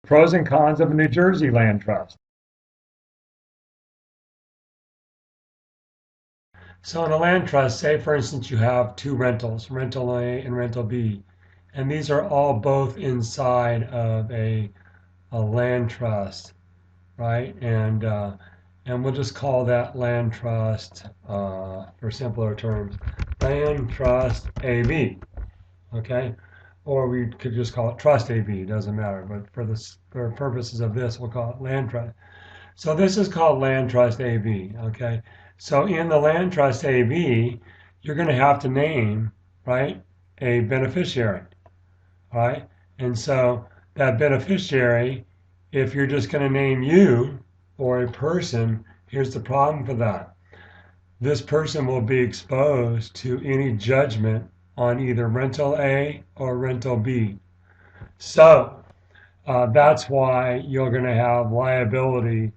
Pros and cons of a New Jersey land trust. So in a land trust, say for instance you have two rentals, rental A and rental B, and these are all both inside of a land trust, right? And we'll just call that land trust, for simpler terms, land trust AB, okay? Or we could just call it trust AB, it doesn't matter, but for purposes of this, we'll call it land trust. So this is called Land Trust AB, okay? So in the Land Trust AB, you're going to have to name, right, a beneficiary, right? And so that beneficiary, if you're just going to name you or a person, here's the problem for that. This person will be exposed to any judgment on either rental A or rental B. So that's why you're going to have liability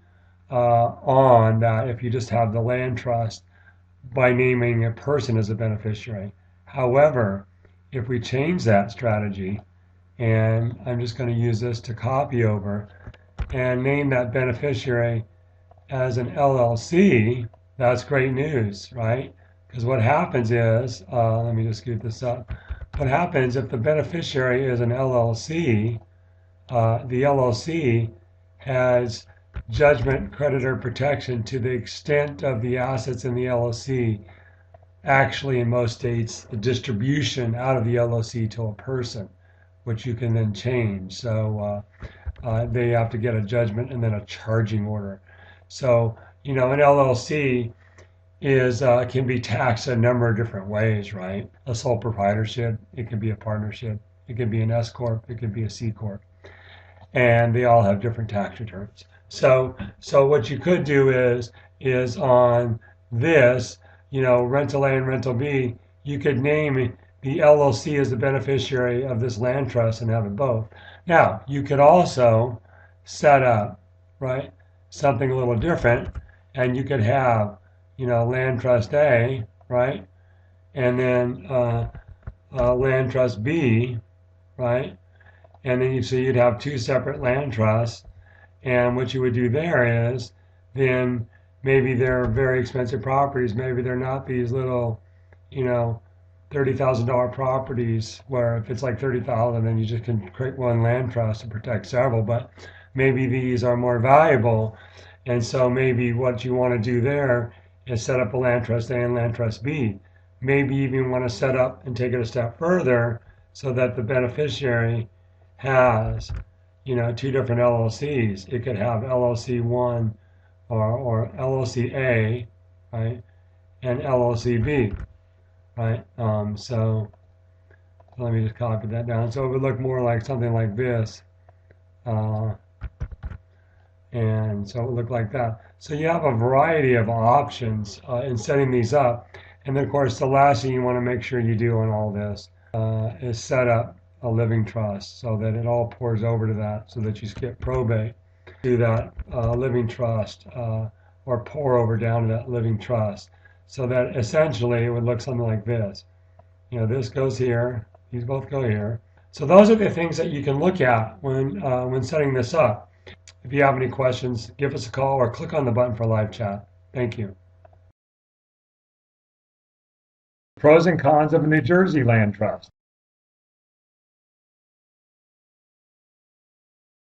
on that if you just have the land trust by naming a person as a beneficiary. However, if we change that strategy, and I'm just going to use this to copy over and name that beneficiary as an LLC, that's great news, right? Because what happens is, let me just scoot this up. What happens if the beneficiary is an LLC, the LLC has judgment creditor protection to the extent of the assets in the LLC. Actually, in most states, the distribution out of the LLC to a person, which you can then change. So they have to get a judgment and then a charging order. So, an LLC is can be taxed a number of different ways, right? A sole proprietorship, it can be a partnership, it can be an S corp, it can be a C corp, and they all have different tax returns. So what you could do is on this, rental A and rental B, you could name the LLC as the beneficiary of this land trust and have it both. Now, you could also set up, right, something a little different, and you could have, land trust A, right, and then land trust B, right, and then you'd have two separate land trusts. And what you would do there is then maybe they're very expensive properties. Maybe they're not these little, you know, $30,000 properties where if it's like 30,000, then you just can create one land trust to protect several. But maybe these are more valuable, and so maybe what you want to do there is set up a land trust A and land trust B. Maybe even want to set up and take it a step further so that the beneficiary has, two different LLCs. It could have LLC one or LLC A, right, and LLC B, right. So let me just copy that down. So it would look more like something like this, uh, and so it would look like that. So you have a variety of options in setting these up, and then of course the last thing you want to make sure you do on all this is set up a living trust so that it all pours over to that, so that you skip probate to that living trust or pour over down to that living trust, so that essentially it would look something like this. This goes here, these both go here. So those are the things that you can look at when setting this up. If you have any questions, give us a call or click on the button for live chat. Thank you. Pros and cons of a New Jersey land trust.